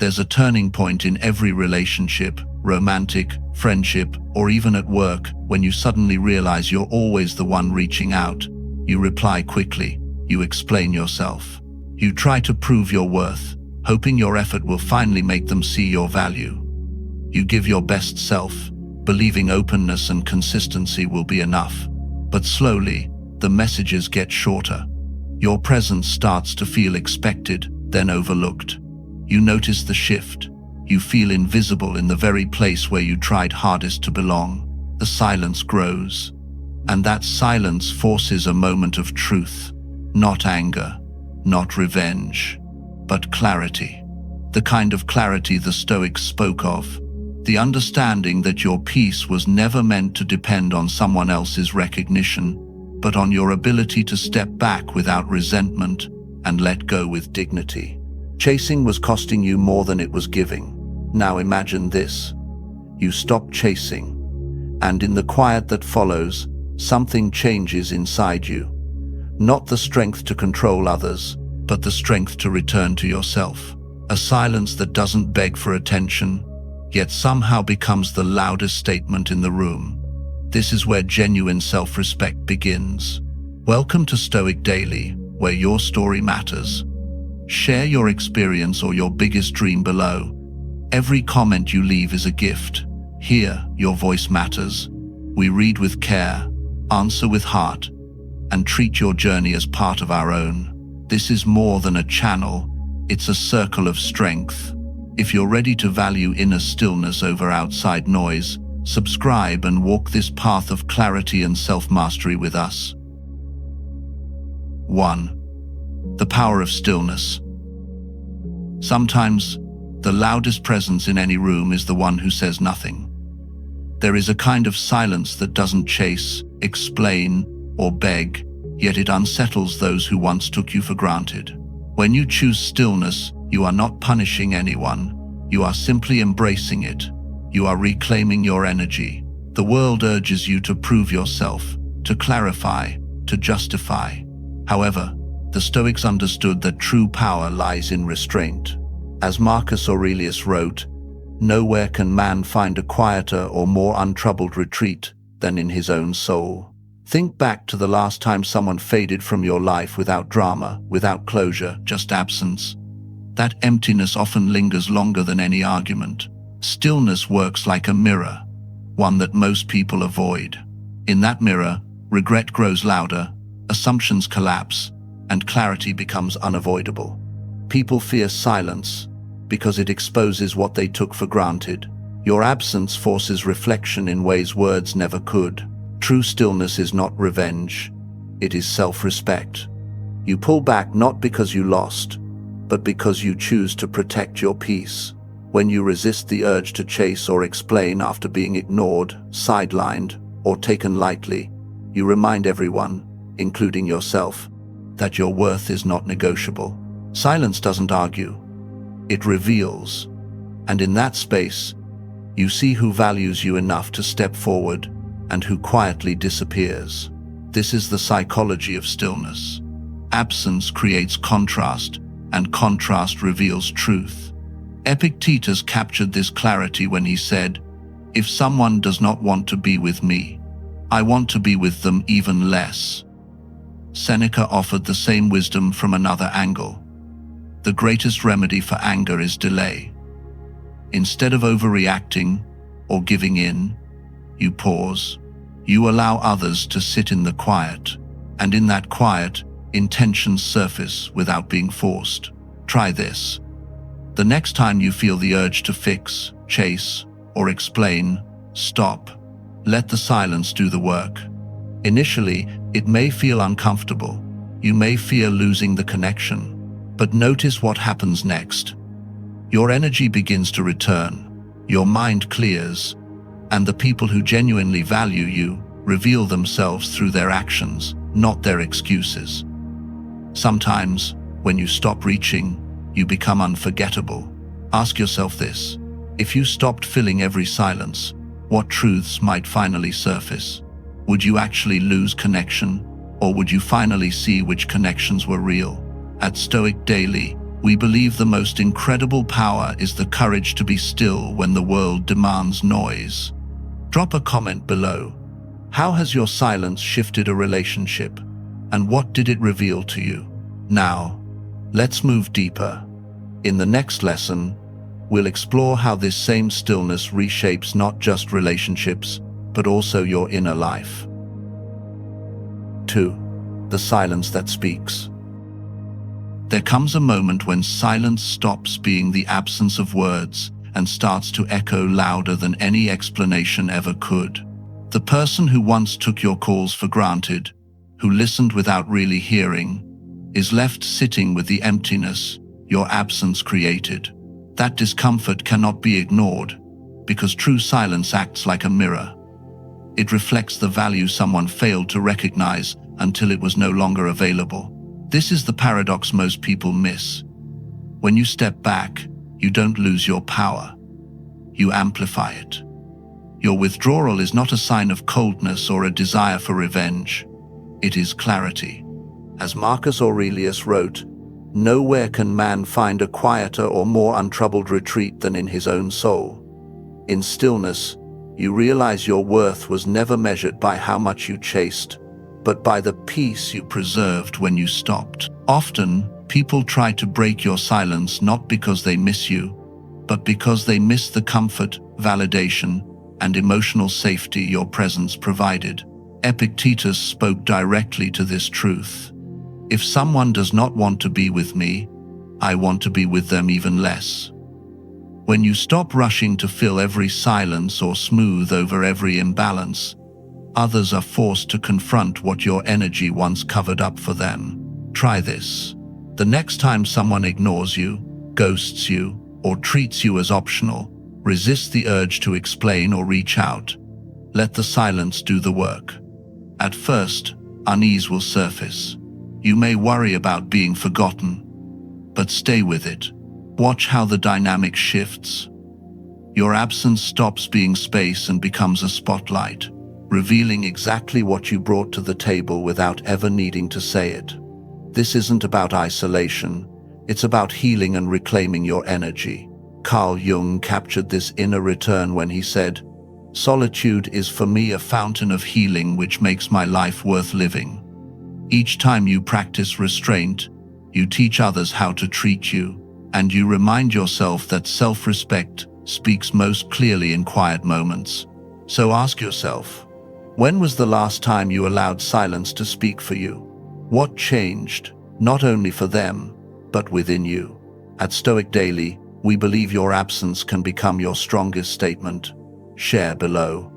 There's a turning point in every relationship, romantic, friendship, or even at work, when you suddenly realize you're always the one reaching out. You reply quickly. You explain yourself. You try to prove your worth, hoping your effort will finally make them see your value. You give your best self, believing openness and consistency will be enough. But slowly, the messages get shorter. Your presence starts to feel expected, then overlooked. You notice the shift. You feel invisible in the very place where you tried hardest to belong. The silence grows. And that silence forces a moment of truth. Not anger, not revenge, but clarity. The kind of clarity the Stoics spoke of. The understanding that your peace was never meant to depend on someone else's recognition, but on your ability to step back without resentment and let go with dignity. Chasing was costing you more than it was giving. Now imagine this. You stop chasing, and in the quiet that follows, something changes inside you. Not the strength to control others, but the strength to return to yourself. A silence that doesn't beg for attention, yet somehow becomes the loudest statement in the room. This is where genuine self-respect begins. Welcome to Stoic Daily, where your story matters. Share your experience or your biggest dream below. Every comment you leave is a gift. Here, your voice matters. We read with care, answer with heart, and treat your journey as part of our own. This is more than a channel, it's a circle of strength. If you're ready to value inner stillness over outside noise, subscribe and walk this path of clarity and self-mastery with us. 1. The power of stillness. Sometimes, the loudest presence in any room is the one who says nothing. There is a kind of silence that doesn't chase, explain, or beg, yet it unsettles those who once took you for granted. When you choose stillness, you are not punishing anyone. You are simply embracing it. You are reclaiming your energy. The world urges you to prove yourself, to clarify, to justify. However, the Stoics understood that true power lies in restraint. As Marcus Aurelius wrote, "Nowhere can man find a quieter or more untroubled retreat than in his own soul." Think back to the last time someone faded from your life without drama, without closure, just absence. That emptiness often lingers longer than any argument. Stillness works like a mirror, one that most people avoid. In that mirror, regret grows louder, assumptions collapse, and clarity becomes unavoidable. People fear silence because it exposes what they took for granted. Your absence forces reflection in ways words never could. True stillness is not revenge, it is self-respect. You pull back not because you lost, but because you choose to protect your peace. When you resist the urge to chase or explain after being ignored, sidelined, or taken lightly, you remind everyone, including yourself, that your worth is not negotiable. Silence doesn't argue, it reveals. And in that space, you see who values you enough to step forward and who quietly disappears. This is the psychology of stillness. Absence creates contrast, and contrast reveals truth. Epictetus captured this clarity when he said, "If someone does not want to be with me, I want to be with them even less." Seneca offered the same wisdom from another angle. The greatest remedy for anger is delay. Instead of overreacting or giving in, you pause. You allow others to sit in the quiet, and in that quiet, intentions surface without being forced. Try this. The next time you feel the urge to fix, chase, or explain, stop. Let the silence do the work. Initially, it may feel uncomfortable. You may fear losing the connection. But notice what happens next. Your energy begins to return. Your mind clears. And the people who genuinely value you reveal themselves through their actions, not their excuses. Sometimes, when you stop reaching, you become unforgettable. Ask yourself this: if you stopped filling every silence, what truths might finally surface? Would you actually lose connection, or would you finally see which connections were real? At Stoic Daily, We believe the most incredible power is the courage to be still when the world demands noise. Drop a comment below. How has your silence shifted a relationship? And what did it reveal to you? Now, let's move deeper. In the next lesson, we'll explore how this same stillness reshapes not just relationships, but also your inner life. 2. The silence that speaks. There comes a moment when silence stops being the absence of words and starts to echo louder than any explanation ever could. The person who once took your calls for granted, who listened without really hearing, is left sitting with the emptiness your absence created. That discomfort cannot be ignored, because true silence acts like a mirror. It reflects the value someone failed to recognize until it was no longer available. This is the paradox most people miss. When you step back, you don't lose your power. You amplify it. Your withdrawal is not a sign of coldness or a desire for revenge. It is clarity. As Marcus Aurelius wrote, "Nowhere can man find a quieter or more untroubled retreat than in his own soul." In stillness, you realize your worth was never measured by how much you chased, but by the peace you preserved when you stopped. Often, people try to break your silence not because they miss you, but because they miss the comfort, validation, and emotional safety your presence provided. Epictetus spoke directly to this truth. If someone does not want to be with me, I want to be with them even less. When you stop rushing to fill every silence or smooth over every imbalance, others are forced to confront what your energy once covered up for them. Try this. The next time someone ignores you, ghosts you, or treats you as optional, resist the urge to explain or reach out. Let the silence do the work. At first, unease will surface. You may worry about being forgotten, but stay with it. Watch how the dynamic shifts. Your absence stops being space and becomes a spotlight, revealing exactly what you brought to the table without ever needing to say it. This isn't about isolation, it's about healing and reclaiming your energy. CarlJung captured this inner return when he said, "Solitude is for me a fountain of healing which makes my life worth living." Each time you practice restraint, you teach others how to treat you, and you remind yourself that self-respect speaks most clearly in quiet moments. So ask yourself, when was the last time you allowed silence to speak for you? What changed, not only for them, but within you? At Stoic Daily, we believe your absence can become your strongest statement. Share below.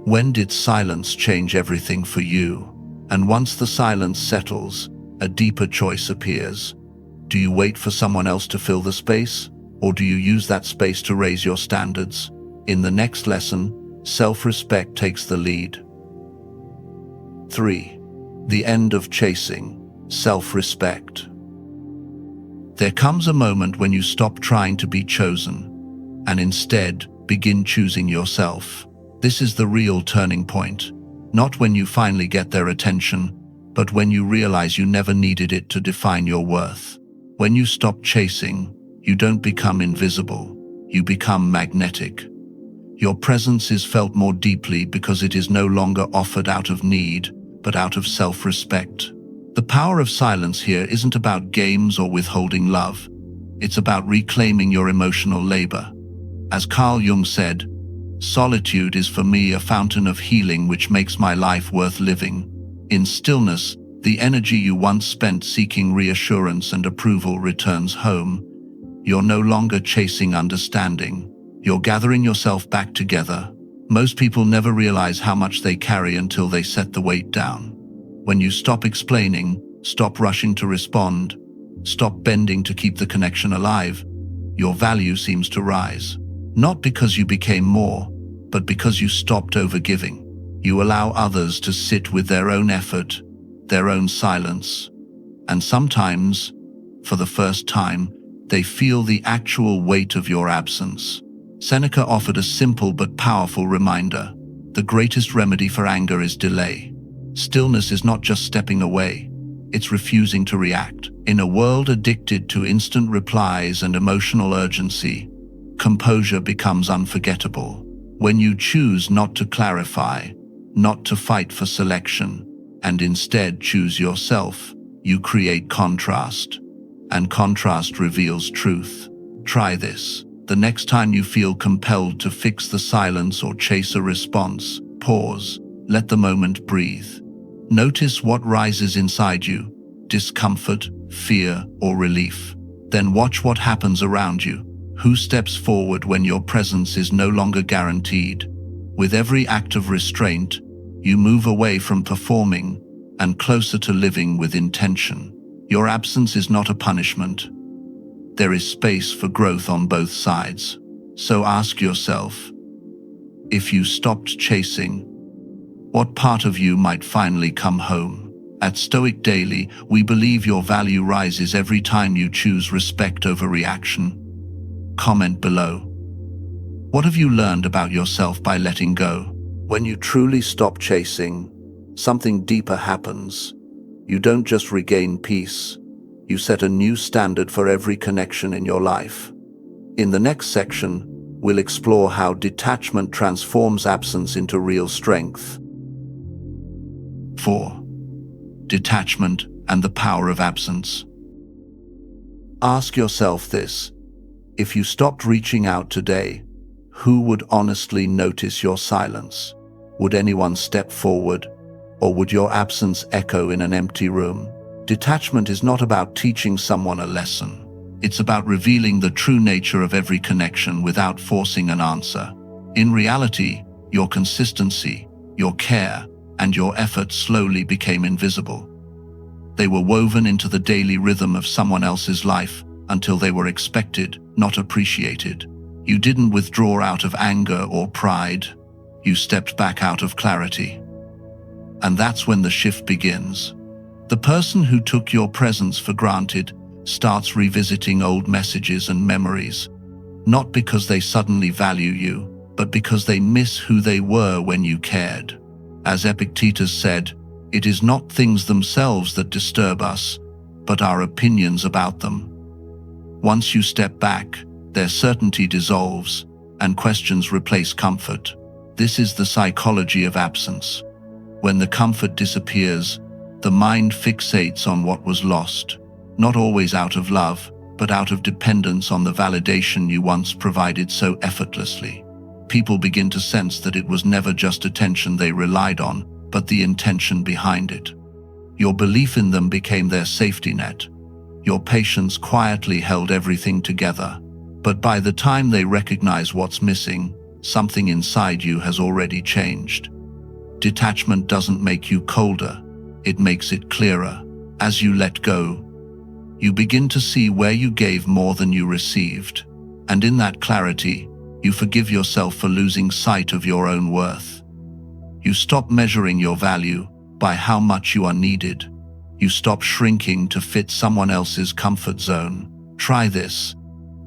When did silence change everything for you? And once the silence settles, a deeper choice appears. Do you wait for someone else to fill the space? Or do you use that space to raise your standards? In the next lesson, self-respect takes the lead. 3. The end of chasing. Self-respect. There comes a moment when you stop trying to be chosen, and instead begin choosing yourself. This is the real turning point. Not when you finally get their attention, but when you realize you never needed it to define your worth. When you stop chasing, you don't become invisible, you become magnetic. Your presence is felt more deeply because it is no longer offered out of need, but out of self-respect. The power of silence here isn't about games or withholding love. It's about reclaiming your emotional labor. As CarlJung said, "Solitude is for me a fountain of healing which makes my life worth living." In stillness, the energy you once spent seeking reassurance and approval returns home. You're no longer chasing understanding. You're gathering yourself back together. Most people never realize how much they carry until they set the weight down. When you stop explaining, stop rushing to respond, stop bending to keep the connection alive, your value seems to rise. Not because you became more, but because you stopped overgiving. You allow others to sit with their own effort, their own silence. And sometimes, for the first time, they feel the actual weight of your absence. Seneca offered a simple but powerful reminder. The greatest remedy for anger is delay. Stillness is not just stepping away. it's refusing to react. In a world addicted to instant replies and emotional urgency, composure becomes unforgettable. When you choose not to clarify, not to fight for selection, and instead choose yourself, you create contrast. And contrast reveals truth. Try this. The next time you feel compelled to fix the silence or chase a response, pause, let the moment breathe. Notice what rises inside you, discomfort, fear, or relief. Then watch what happens around you. Who steps forward when your presence is no longer guaranteed? With every act of restraint, you move away from performing and closer to living with intention. Your absence is not a punishment. There is space for growth on both sides. So ask yourself, if you stopped chasing, what part of you might finally come home? At Stoic Daily, we believe your value rises every time you choose respect over reaction. Comment below. What have you learned about yourself by letting go? When you truly stop chasing, something deeper happens. You don't just regain peace, you set a new standard for every connection in your life. In the next section, we'll explore how detachment transforms absence into real strength. 4. Detachment and the power of absence. Ask yourself this: if you stopped reaching out today, who would honestly notice your silence? Would anyone step forward, or would your absence echo in an empty room? Detachment is not about teaching someone a lesson. It's about revealing the true nature of every connection without forcing an answer. In reality, your consistency, your care, and your effort slowly became invisible. They were woven into the daily rhythm of someone else's life until they were expected, not appreciated. You didn't withdraw out of anger or pride. You stepped back out of clarity. And that's when the shift begins. The person who took your presence for granted starts revisiting old messages and memories, not because they suddenly value you, but because they miss who they were when you cared. As Epictetus said, it is not things themselves that disturb us, but our opinions about them. Once you step back, their certainty dissolves, and questions replace comfort. This is the psychology of absence. When the comfort disappears, the mind fixates on what was lost, not always out of love, but out of dependence on the validation you once provided so effortlessly. People begin to sense that it was never just attention they relied on, but the intention behind it. Your belief in them became their safety net. Your patience quietly held everything together. But by the time they recognize what's missing, something inside you has already changed. Detachment doesn't make you colder, it makes it clearer. As you let go, you begin to see where you gave more than you received. And in that clarity, you forgive yourself for losing sight of your own worth. You stop measuring your value by how much you are needed. You stop shrinking to fit someone else's comfort zone. Try this.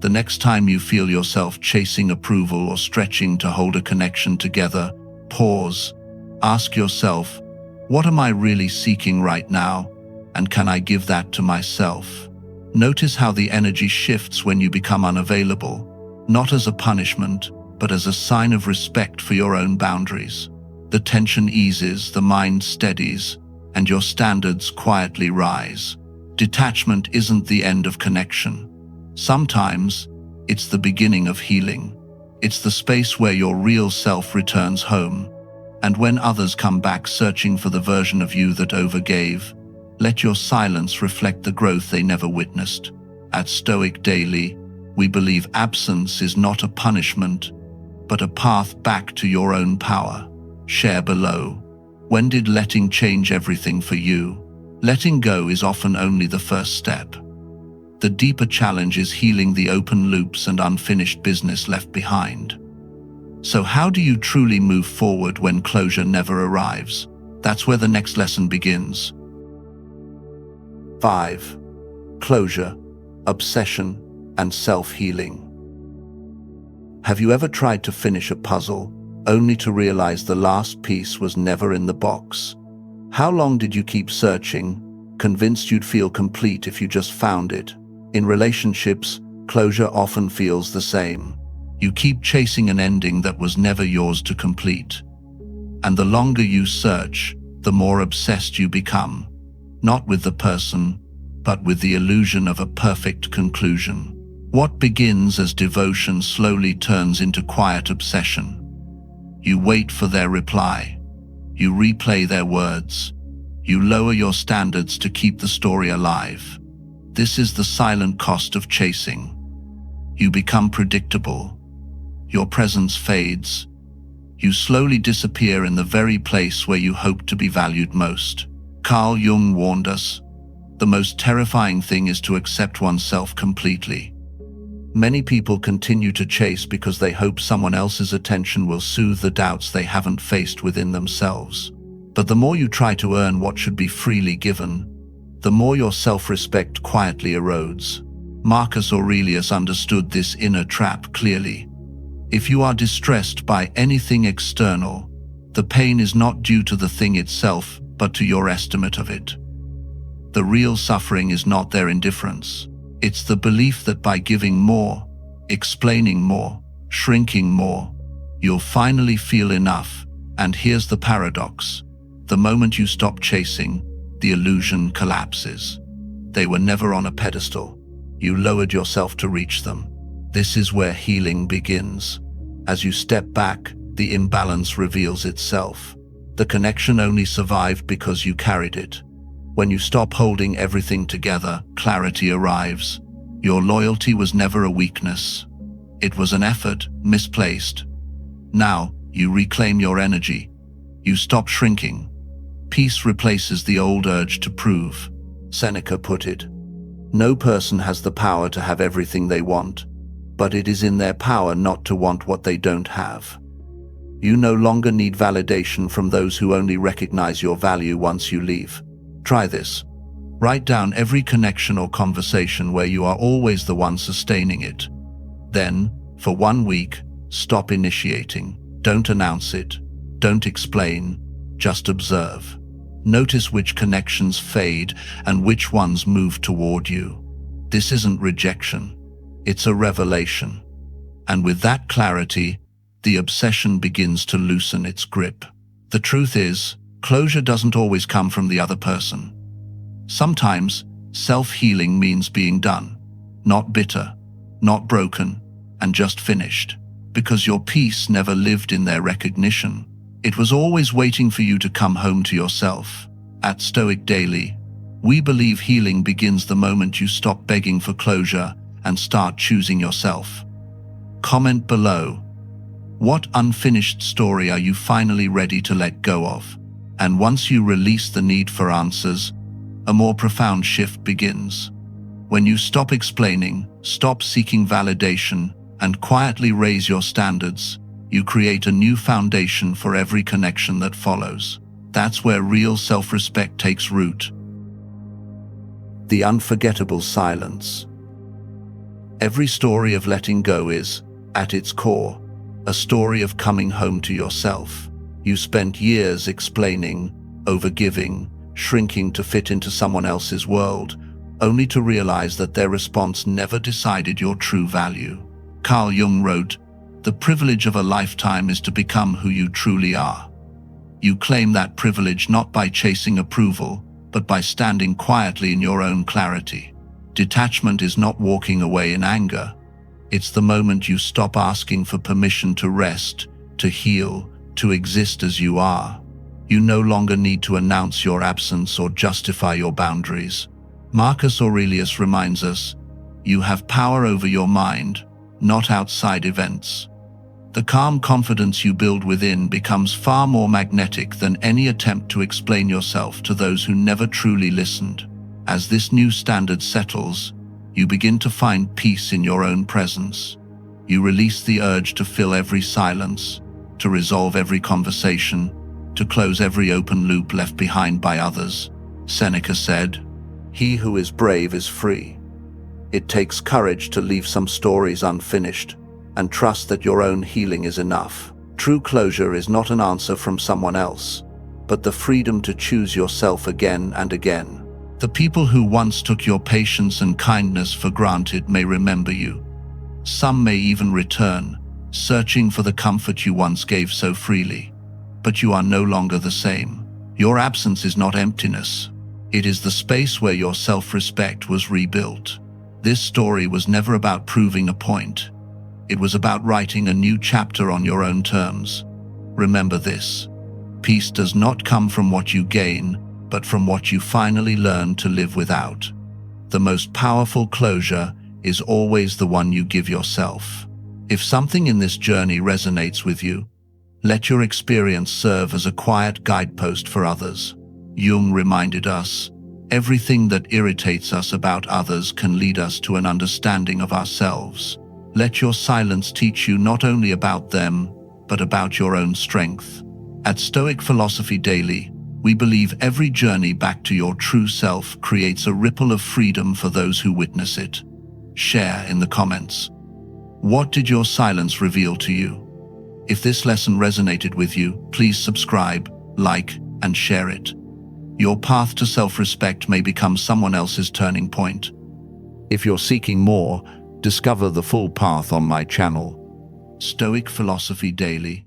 The next time you feel yourself chasing approval or stretching to hold a connection together, pause. Ask yourself, what am I really seeking right now? And can I give that to myself? Notice how the energy shifts when you become unavailable, not as a punishment, but as a sign of respect for your own boundaries. The tension eases, the mind steadies, and your standards quietly rise. Detachment isn't the end of connection. Sometimes, it's the beginning of healing. It's the space where your real self returns home. And when others come back searching for the version of you that overgave, let your silence reflect the growth they never witnessed. At Stoic Daily, we believe absence is not a punishment, but a path back to your own power. Share below. When did letting change everything for you? Letting go is often only the first step. The deeper challenge is healing the open loops and unfinished business left behind. So how do you truly move forward when closure never arrives? That's where the next lesson begins. 5. Closure, obsession, and self-healing. Have you ever tried to finish a puzzle, only to realize the last piece was never in the box? How long did you keep searching, convinced you'd feel complete if you just found it. In relationships, closure often feels the same. You keep chasing an ending that was never yours to complete. And the longer you search, the more obsessed you become, not with the person, but with the illusion of a perfect conclusion. What begins as devotion slowly turns into quiet obsession. You wait for their reply. You replay their words. You lower your standards to keep the story alive. This is the silent cost of chasing. You become predictable. Your presence fades. You slowly disappear in the very place where you hoped to be valued most. CarlJung warned us, the most terrifying thing is to accept oneself completely. Many people continue to chase because they hope someone else's attention will soothe the doubts they haven't faced within themselves. But the more you try to earn what should be freely given, the more your self-respect quietly erodes. Marcus Aurelius understood this inner trap clearly. If you are distressed by anything external, the pain is not due to the thing itself, but to your estimate of it. The real suffering is not their indifference. It's the belief that by giving more, explaining more, shrinking more, you'll finally feel enough. And here's the paradox. The moment you stop chasing, the illusion collapses. They were never on a pedestal. You lowered yourself to reach them. This is where healing begins. As you step back, the imbalance reveals itself. The connection only survived because you carried it. When you stop holding everything together, clarity arrives. Your loyalty was never a weakness. It was an effort, misplaced. Now, you reclaim your energy. You stop shrinking. Peace replaces the old urge to prove. Seneca put it, "No person has the power to have everything they want, but it is in their power not to want what they don't have." You no longer need validation from those who only recognize your value once you leave. Try this. Write down every connection or conversation where you are always the one sustaining it. Then, for 1 week, stop initiating. Don't announce it. Don't explain. Just observe. Notice which connections fade and which ones move toward you. This isn't rejection. It's a revelation. And with that clarity, the obsession begins to loosen its grip. The truth is, closure doesn't always come from the other person. Sometimes, self-healing means being done, not bitter, not broken, and just finished. Because your peace never lived in their recognition. It was always waiting for you to come home to yourself. At Stoic Daily, we believe healing begins the moment you stop begging for closure and start choosing yourself. Comment below. What unfinished story are you finally ready to let go of? And once you release the need for answers, a more profound shift begins. When you stop explaining, stop seeking validation, and quietly raise your standards, you create a new foundation for every connection that follows. That's where real self-respect takes root. The unforgettable silence. Every story of letting go is, at its core, a story of coming home to yourself. You spent years explaining, overgiving, shrinking to fit into someone else's world, only to realize that their response never decided your true value. CarlJung wrote, "The privilege of a lifetime is to become who you truly are." You claim that privilege not by chasing approval, but by standing quietly in your own clarity. Detachment is not walking away in anger. It's the moment you stop asking for permission to rest, to heal, to exist as you are. You no longer need to announce your absence or justify your boundaries. Marcus Aurelius reminds us, you have power over your mind, not outside events. The calm confidence you build within becomes far more magnetic than any attempt to explain yourself to those who never truly listened. As this new standard settles, you begin to find peace in your own presence. You release the urge to fill every silence, to resolve every conversation, to close every open loop left behind by others. Seneca said, "He who is brave is free." It takes courage to leave some stories unfinished and trust that your own healing is enough. True closure is not an answer from someone else, but the freedom to choose yourself again and again. The people who once took your patience and kindness for granted may remember you. Some may even return, searching for the comfort you once gave so freely. But you are no longer the same. Your absence is not emptiness. It is the space where your self-respect was rebuilt. This story was never about proving a point. It was about writing a new chapter on your own terms. Remember this: peace does not come from what you gain, but from what you finally learn to live without. The most powerful closure is always the one you give yourself. If something in this journey resonates with you, let your experience serve as a quiet guidepost for others. Jung reminded us, everything that irritates us about others can lead us to an understanding of ourselves. Let your silence teach you not only about them, but about your own strength. At Stoic Philosophy Daily, we believe every journey back to your true self creates a ripple of freedom for those who witness it. Share in the comments. What did your silence reveal to you? If this lesson resonated with you, please subscribe, like, and share it. Your path to self-respect may become someone else's turning point. If you're seeking more, discover the full path on my channel, Stoic Philosophy Daily.